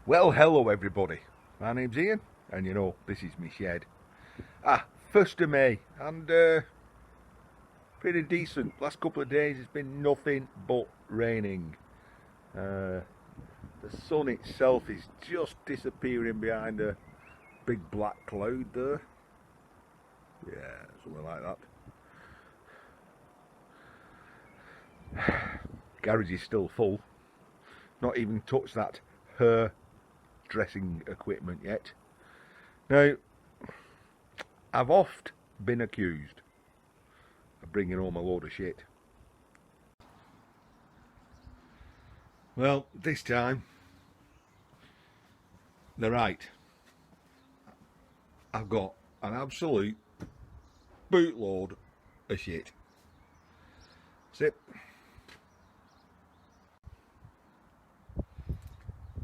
Well, hello everybody. My name's Ian, and you know, this is my shed. 1st of May, and pretty decent. Last couple of days it's been nothing but raining. The sun itself is just disappearing behind a big black cloud there. Yeah, something like that. Garage is still full. Not even touched that hair dressing equipment yet. Now, I've oft been accused of bringing home a load of shit. Well, this time they're right. I've got an absolute bootload of shit. That's it.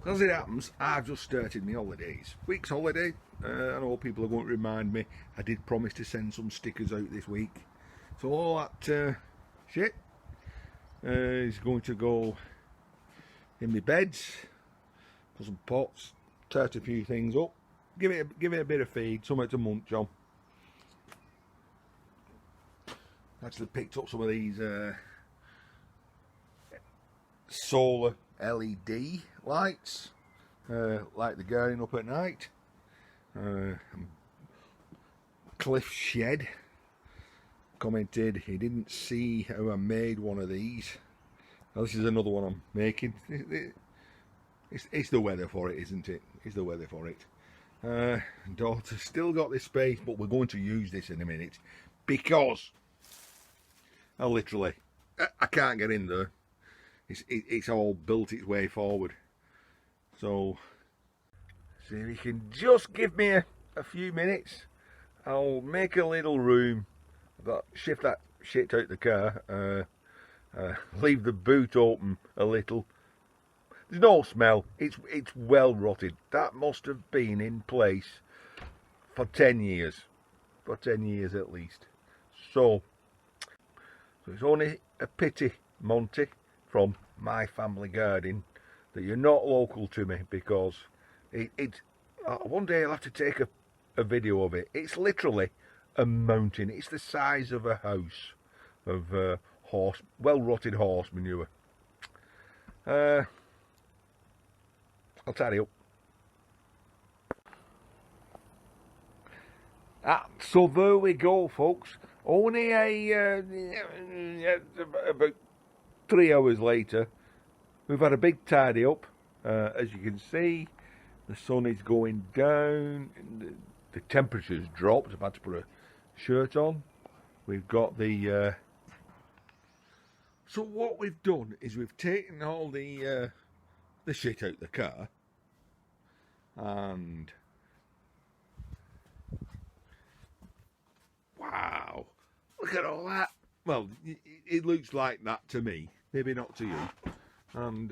As it happens, I've just started my holidays. Week's holiday. I know people are going to remind me. I did promise to send some stickers out this week. So all that shit is going to go in my beds. Put some pots, tart a few things up. Give it a bit of feed, something to munch on. Actually picked up some of these solar LED lights, light the garden up at night. Cliff Shed commented he didn't see how I made one of these. Now, this is another one I'm making. It's the weather for it, isn't it? It's the weather for it. Daughter's still got this space, but we're going to use this in a minute because I can't get in there. It's all built its way forward. So if you can just give me a few minutes, I'll make a little room. I've got to shift that shit out the car, leave the boot open a little. There's no smell. It's well rotted. That must have been in place for 10 years. For 10 years at least. So it's only a pity, Monty, from my family garden, that you're not local to me, because one day I'll have to take a video of it. It's literally a mountain. It's the size of a house of well rotted horse manure. I'll tidy up. So there we go, folks. Only about 3 hours later, we've had a big tidy up. As you can see, the sun is going down, the temperature's dropped. I've had to put a shirt on. We've got the so what we've done is we've taken all the shit out the car, and wow, look at all that. Well, it looks like that to me, maybe not to you. And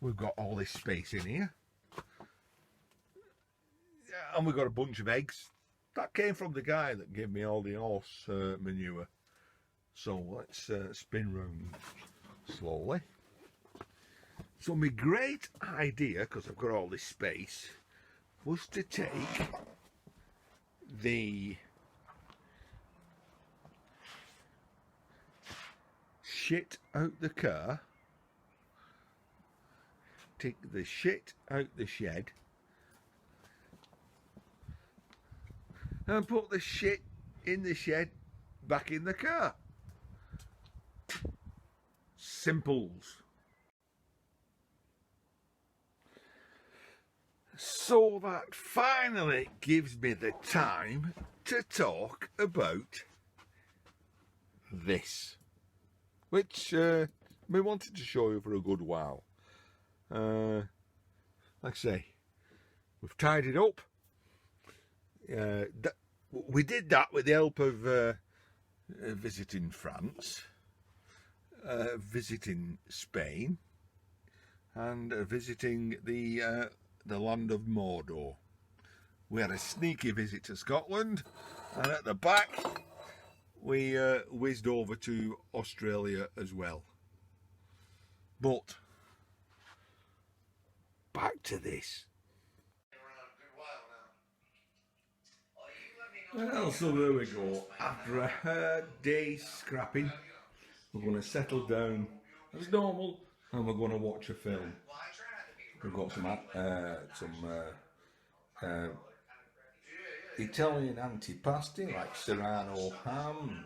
we've got all this space in here, and we've got a bunch of eggs that came from the guy that gave me all the horse manure. So let's spin round slowly. So my great idea, because I've got all this space, was to take the shit out the car, take the shit out the shed, and put the shit in the shed back in the car. Simples. So that finally gives me the time to talk about this, which we wanted to show you for a good while. Like I say, we've tidied up. We did that with the help of visiting France, visiting Spain, and visiting the land of Mordor. We had a sneaky visit to Scotland, and at the back we whizzed over to Australia as well. But back to this. Well, so there we go. After a hard day's scrapping, we're going to settle down as normal and we're going to watch a film. We've got some Italian antipasti like serrano ham.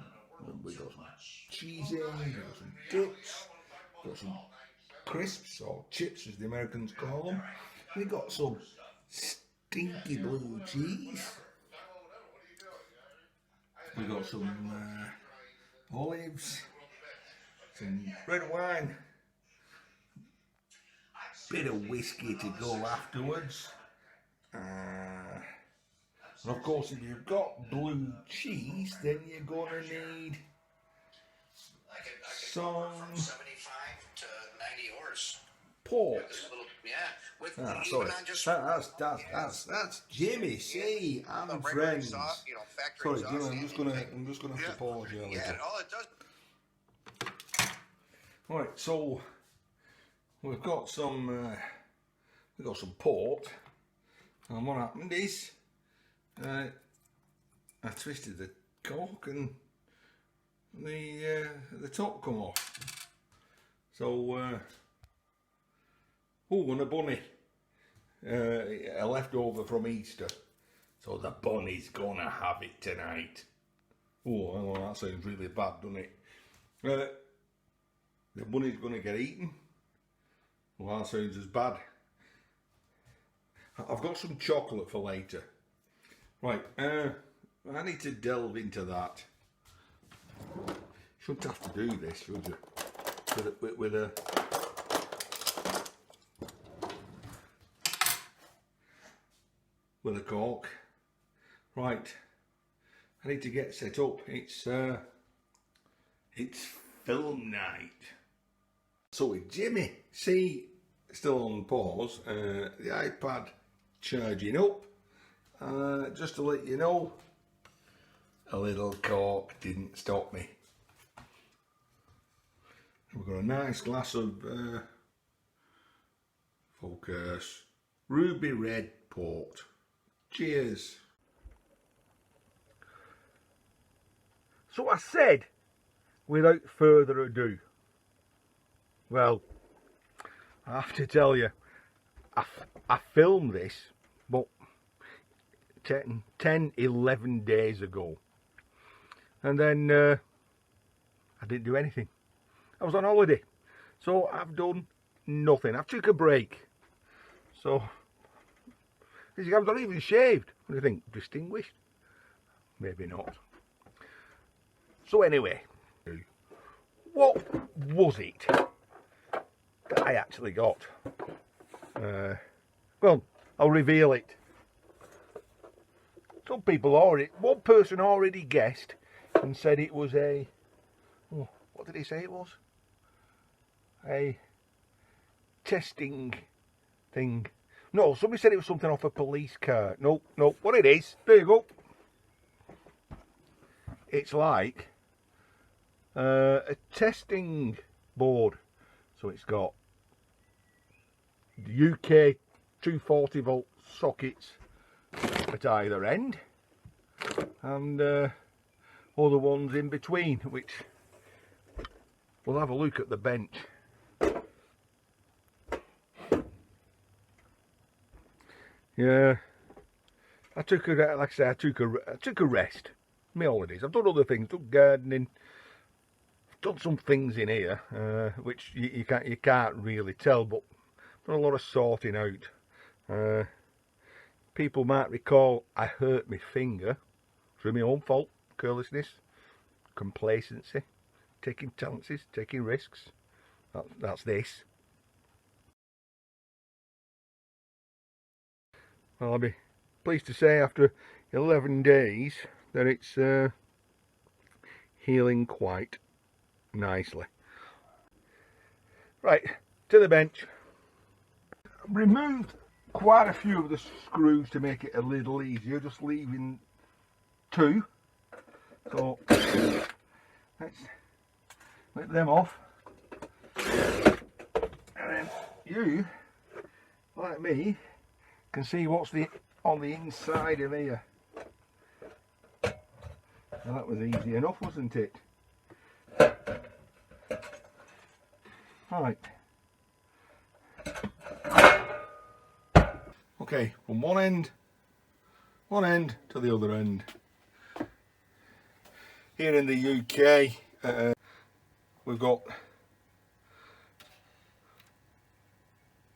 We've got some cheese in, we've got some dips, we've got some crisps or chips as the Americans call them. We've got some stinky blue cheese. We've got some olives, some red wine, bit of whiskey to go afterwards. And of course, if you've got blue cheese, then you're going to need some 75 to 90 horse port. Sorry, that's Jimmy C and friends. Sorry, Jimmy, I'm just gonna have to pause you a little. Right, so we've got some port, and what happened is I twisted the cork and the top come off. So and a bunny, a leftover from Easter. So the bunny's gonna have it tonight. Oh, well, that sounds really bad, doesn't it? The bunny's gonna get eaten. Well, that sounds as bad. I've got some chocolate for later. Right, I need to delve into that. Shouldn't have to do this, should you? With a cork. Right, I need to get set up. It's film night. So with Jimmy, see, still on pause, the iPad charging up. Just to let you know, a little cork didn't stop me. We've got a nice glass of focus ruby red port. Cheers. So I said, without further ado, well, I have to tell you, I filmed this, but 11 days ago, and then I didn't do anything. I was on holiday, so I've done nothing. I've took a break. So I'm not even shaved. What do you think? Distinguished? Maybe not. So anyway, what was it that I actually got? Well, I'll reveal it. Some people one person already guessed and said it was a, oh, what did he say it was? A testing thing. No, somebody said it was something off a police car. No, what it is, there you go. It's like a testing board. So it's got the UK 240 volt sockets at either end, and other ones in between, which we'll have a look at the bench. Yeah, I took a rest. My holidays. I've done other things, done gardening, I've done some things in here, which you can't really tell, but I've done a lot of sorting out. People might recall I hurt my finger through my own fault, carelessness, complacency, taking chances, taking risks. That's this. Well, I'll be pleased to say after 11 days that it's healing quite nicely. Right, to the bench. I've removed quite a few of the screws to make it a little easier, just leaving 2. So let's let them off. And then you like me can see what's on the inside of here. Well, that was easy enough, wasn't it? Right. Okay, from one end to the other end. Here in the UK, we've got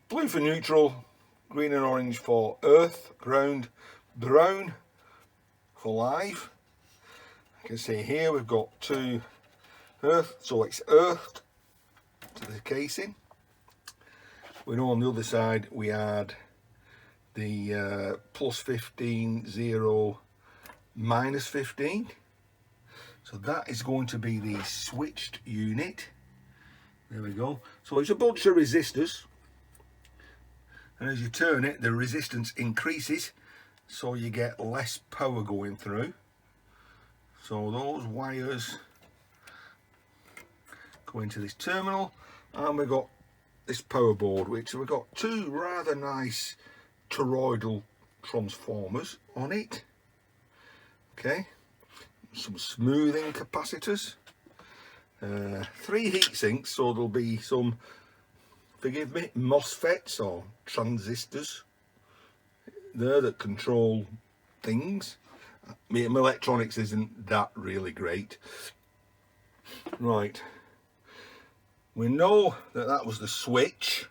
blue for neutral, green and orange for earth, ground, brown for live. You can see here we've got two earth, so it's earthed to the casing. We know on the other side we had the plus 15, 0, minus 15. So that is going to be the switched unit. There we go. So it's a bunch of resistors. And as you turn it, the resistance increases. So you get less power going through. So those wires go into this terminal. And we've got this power board, which we've got two rather nice toroidal transformers on it. Okay. Some smoothing capacitors, 3 heat sinks, so there'll be some, forgive me, MOSFETs or transistors there that control things. My electronics isn't that really great. Right, we know that that was the switch,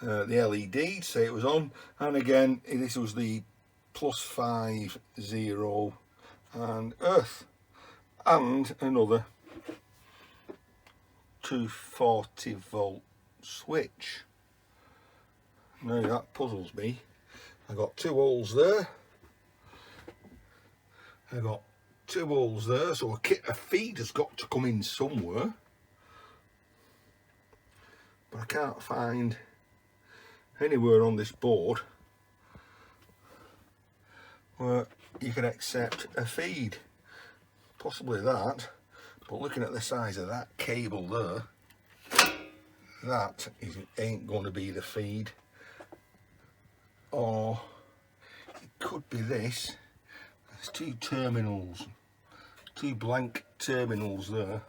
the LED, say it was on, and again this was the plus 5, 0 and earth, and another 240 volt switch. Now that puzzles me. I got 2 holes there, I got 2 holes there, so a feed has got to come in somewhere, but I can't find anywhere on this board where you can accept a feed. Possibly that, but looking at the size of that cable there, that ain't going to be the feed. Or it could be this. There's 2 terminals, 2 blank terminals there,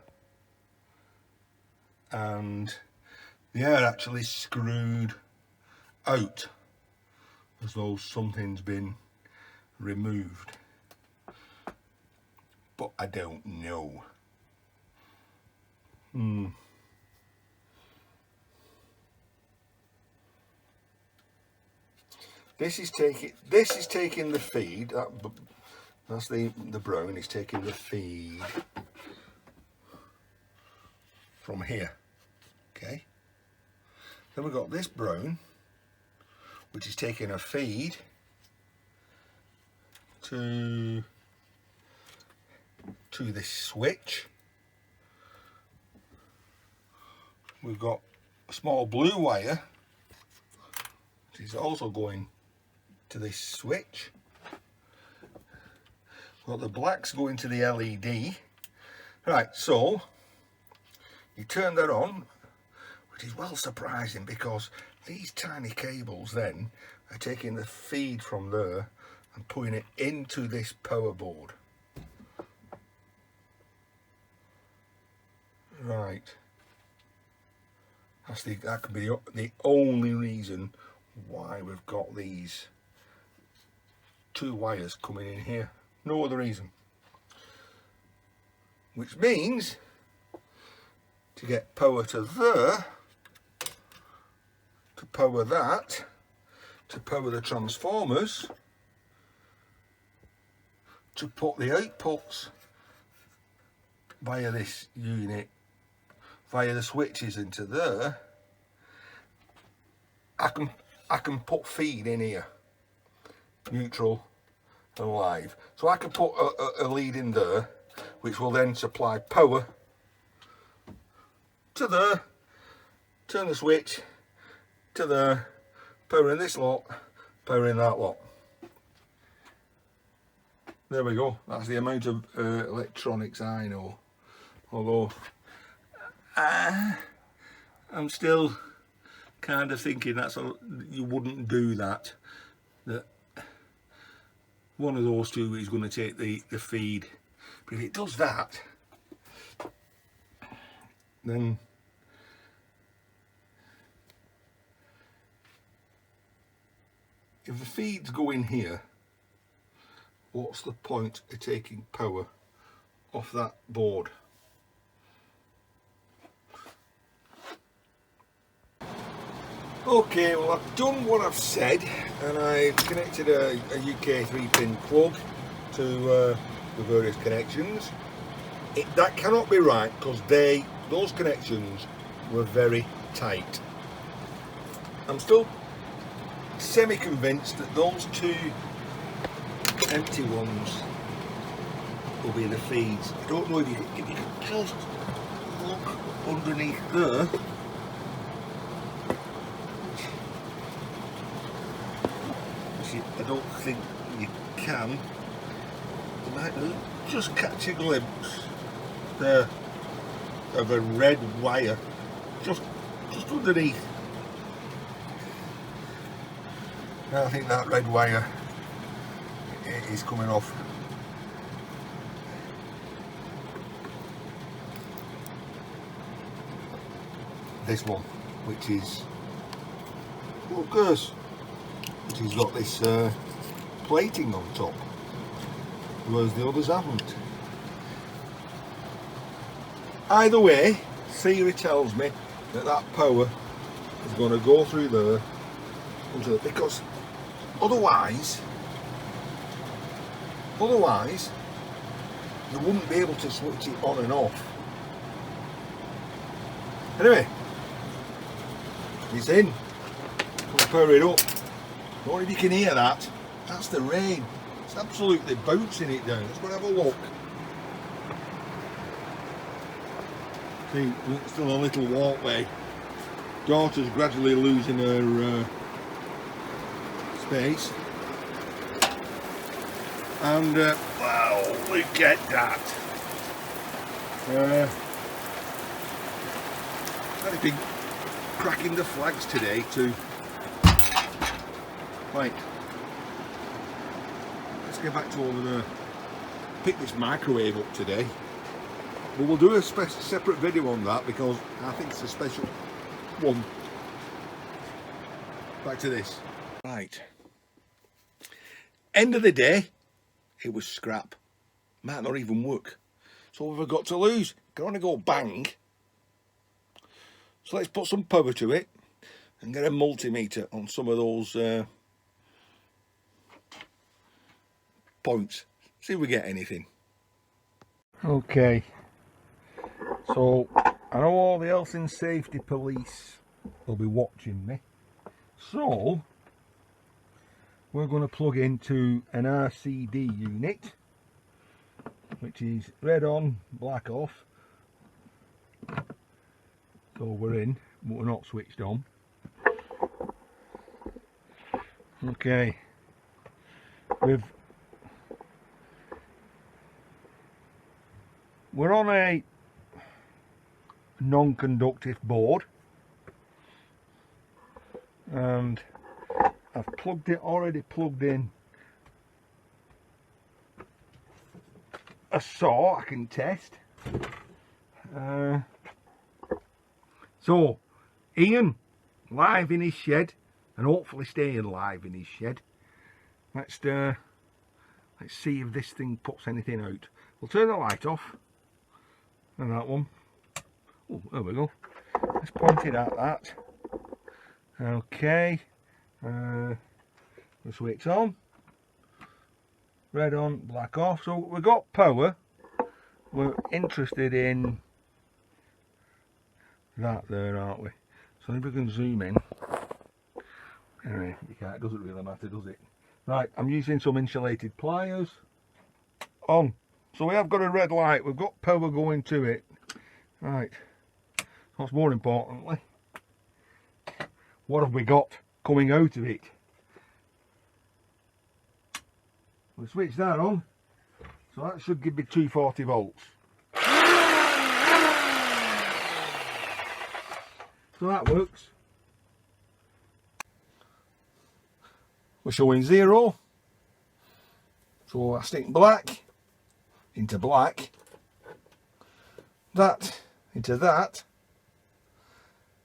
and they are actually screwed out as though something's been removed, but I don't know. This is taking the feed. That's the brown is taking the feed from here. Okay. Then we've got this brown, which is taking a feed to this switch. We've got a small blue wire, which is also going to this switch. We've got the blacks going to the LED. Right, so you turn that on, which is well surprising because these tiny cables then are taking the feed from there and putting it into this power board. Right, that could be the only reason why we've got these 2 wires coming in here. No other reason. Which means to get power to there, to power that, to power the transformers, to put the outputs via this unit, via the switches into there, I can put feed in here, neutral and live. So I can put a lead in there, which will then supply power to there, turn the switch to there, power in this lot, power in that lot. There we go. That's the amount of electronics I know. Although I'm still kind of thinking you wouldn't do that. That one of those two is going to take the feed. But if it does that, then if the feeds go in here, what's the point of taking power off that board? Okay, well, I've done what I've said, and I've connected a UK 3-pin plug to the various connections. That cannot be right, because those connections were very tight. I'm still semi-convinced that those two empty ones will be the feeds. I don't know if you can just look underneath there. I don't think you can. You might just catch a glimpse there of a red wire just underneath. Now I think that red wire is coming off. This one, which is, oh gosh, which has got this plating on top, whereas the others haven't. Either way, theory tells me that power is going to go through there, because otherwise you wouldn't be able to switch it on and off. Anyway, it's in. Let's power it up. I don't know if you can hear that. That's the rain. It's absolutely bouncing it down. Let's go and have a look. See, still a little walkway. Daughter's gradually losing her space. And wow, look at that. I've been cracking the flags today too. Right, let's get back to over there. Pick this microwave up today, but we'll do a separate video on that because I think it's a special one. Back to this. Right, end of the day, it was scrap. Might not even work. So what have I got to lose? Can only go bang. So let's put some power to it and get a multimeter on some of those points. See if we get anything. Okay, so I know all the health and safety police will be watching me, so we're going to plug into an RCD unit, which is red on, black off. So we're in, but we're not switched on. Okay, we're on a non-conductive board, and I've already plugged in a saw I can test. So Ian, live in his shed, and hopefully staying live in his shed. Let's see if this thing puts anything out. We'll turn the light off. And that one. Oh, there we go. Let's point it at that. Okay. The switch on. Red on, black off. So we've got power. We're interested in that there, aren't we? So if we can zoom in. Anyway, it doesn't really matter, does it? Right, I'm using some insulated pliers. On. So we have got a red light, we've got power going to it. Right, what's more importantly, what have we got coming out of it? We'll switch that on, so that should give me 240 volts. So that works. we're showing 0. So I stick black into black, that into that,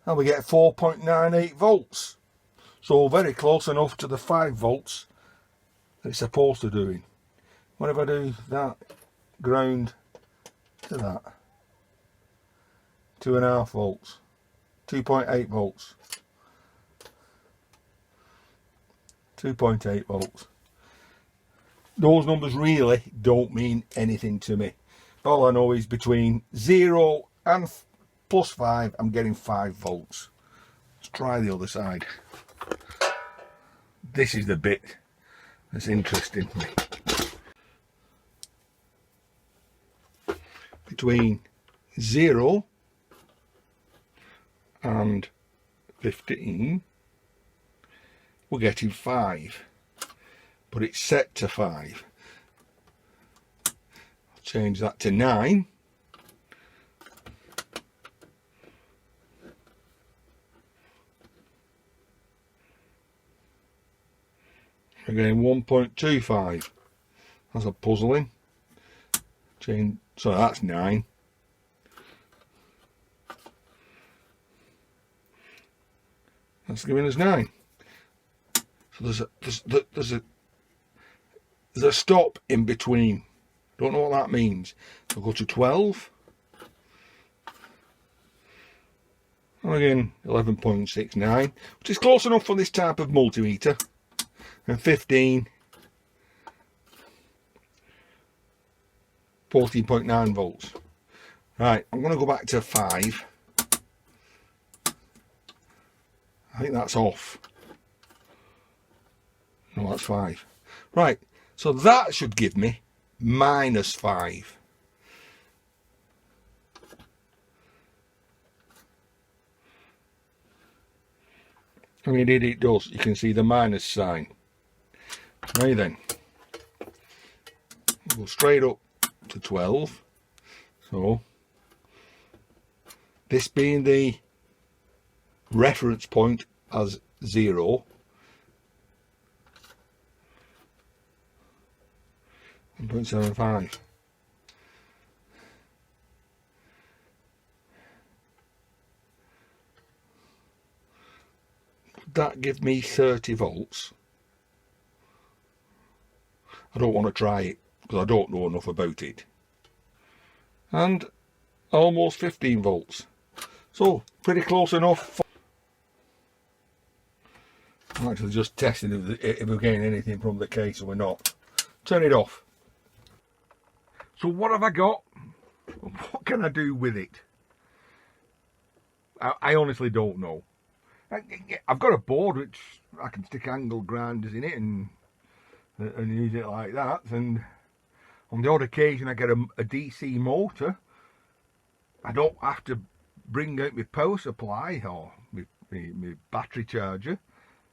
and we get 4.98 volts. So very close enough to the 5 volts that it's supposed to do. What if I do that ground to that? 2.5 volts, 2.8 volts, 2.8 volts. Those numbers really don't mean anything to me. All I know is between 0 and plus 5, I'm getting 5 volts. Let's try the other side. This is the bit that's interesting to me. Between 0 and 15, we're getting 5. But it's set to 5. I'll change that to 9. We're getting 1.25. That's a puzzling. Change, so that's 9. That's giving us 9. So there's a stop in between. Don't know what that means. I'll go to 12. And again, 11.69, which is close enough for this type of multimeter. And 15, 14.9 volts. Right, I'm going to go back to 5. I think that's off. No, that's 5. Right, so that should give me -5. And indeed it does. You can see the minus sign. Right then, go straight up to 12. So this being the reference point as 0, 1.75. That give me 30 volts. I don't want to try it because I don't know enough about it. And almost 15 volts. So pretty close enough. I'm actually just testing if we're getting anything from the case or we're not. Turn it off. So what have I got? What can I do with it? I honestly don't know. I've got a board which I can stick angle grinders in it and use it like that, and on the odd occasion I get a DC motor. I don't have to bring out my power supply or my battery charger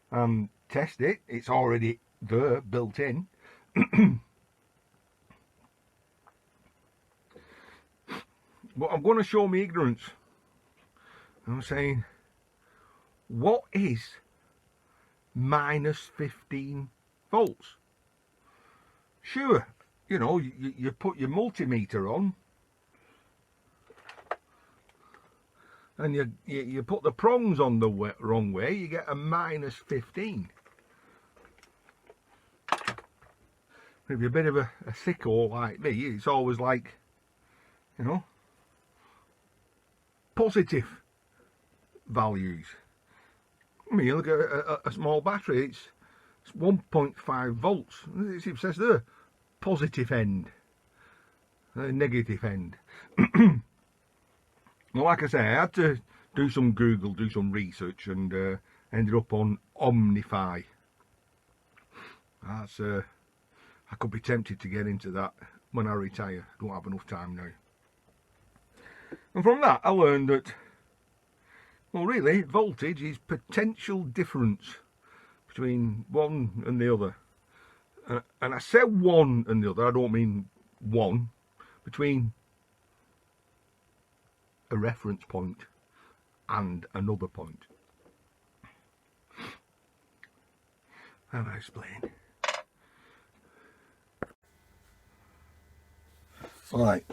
and test it. It's already there, built in. But I'm going to show me ignorance. I'm saying, what is -15 volts? Sure, you know, you put your multimeter on and you put the prongs on the wrong way, you get a -15. If you're a bit of a sicko like me, it's always like, you know, positive values. I mean, you look at a small battery, it's 1.5 volts. It says there, positive end, negative end. Well, like I say, I had to do some Google, do some research, and ended up on ohminfy. That's I could be tempted to get into that when I retire. I don't have enough time now. And from that, I learned that, well, really, voltage is potential difference between one and the other. And I say one and the other, I don't mean one, between a reference point and another point. How do I explain? Right,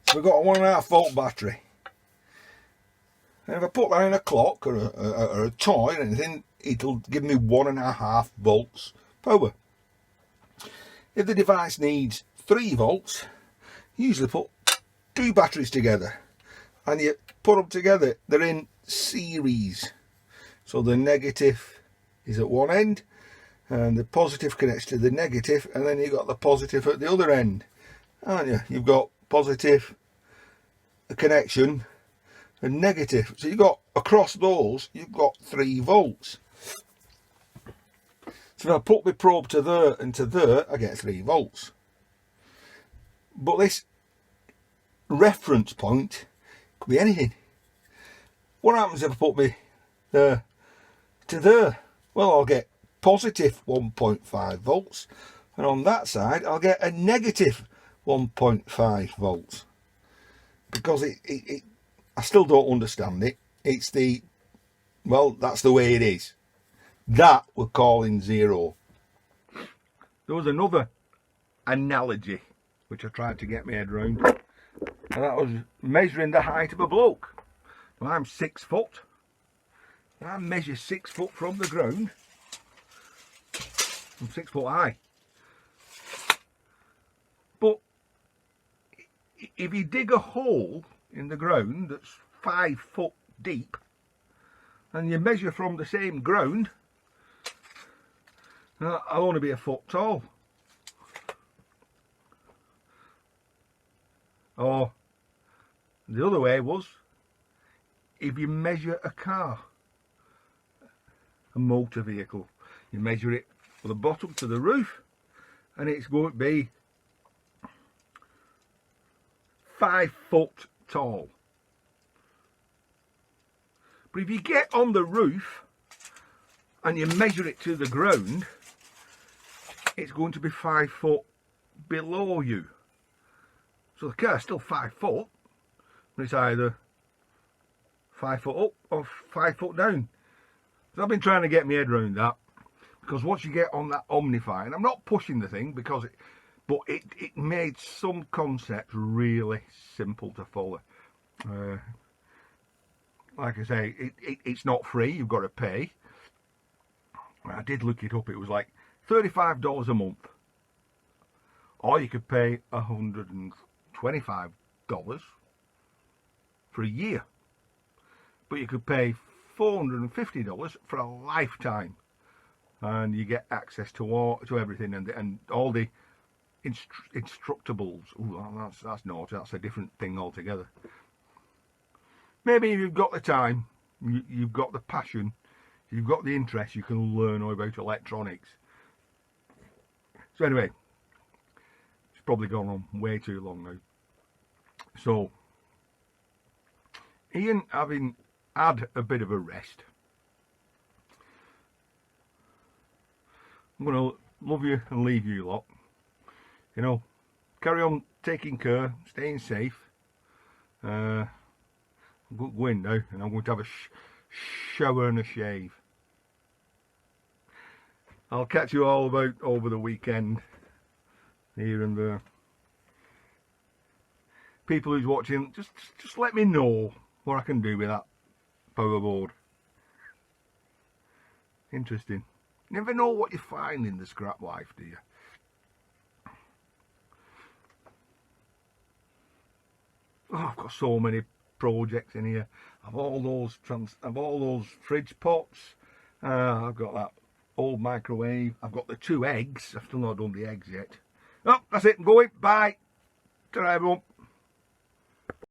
so we've got a 1.5 volt battery. And if I put that in a clock or a toy or anything, it'll give me 1.5 volts power. If the device needs 3 volts, you usually put 2 batteries together. And you put them together, they're in series. So the negative is at one end, and the positive connects to the negative, and then you've got the positive at the other end. Aren't you? You've got positive, a connection, and negative. So you've got, across those, you've got 3 volts. So if I put my probe to there and to there, I get 3 volts. But this reference point could be anything. What happens if I put me there to there? Well, I'll get positive 1.5 volts, and on that side I'll get a negative 1.5 volts, because I still don't understand it. It's the, well, that's the way it is. That we're calling zero. There was another analogy which I tried to get my head around, and that was measuring the height of a bloke. Well, I'm 6 foot. I measure 6 foot from the ground. I'm 6 foot high. But if you dig a hole in the ground that's 5 foot deep, and you measure from the same ground, I'll only be a foot tall. Or the other way was, if you measure a car, a motor vehicle, you measure it from the bottom to the roof, and it's going to be 5 foot tall. But if you get on the roof and you measure it to the ground, it's going to be 5 foot below you. So the car's still 5 foot, but it's either 5 foot up or 5 foot down. So I've been trying to get my head around that, because once you get on that ohminfy, and I'm not pushing the thing, because it made some concepts really simple to follow. Like I say, it's not free, you've got to pay. I did look it up, it was like $35 a month, or you could pay $125 for a year, but you could pay $450 for a lifetime, and you get access to everything, and all the instructables. Ooh, that's naughty, that's a different thing altogether. Maybe if you've got the time, you've got the passion, you've got the interest, you can learn all about electronics. So anyway, it's probably gone on way too long now. So, Ian, having had a bit of a rest, I'm going to love you and leave you lot. You know, carry on taking care, staying safe. I'm going to go in now, and I'm going to have a shower and a shave. I'll catch you all about over the weekend, here and there. People who's watching, just let me know what I can do with that power board. Interesting. You never know what you find in the scrap life, do you? Oh, I've got so many projects in here. I've all those fridge pots. I've got that old microwave. I've got the 2 eggs. I've still not done the eggs yet. Oh, that's it. I'm going. Bye. Ta-ra, everyone.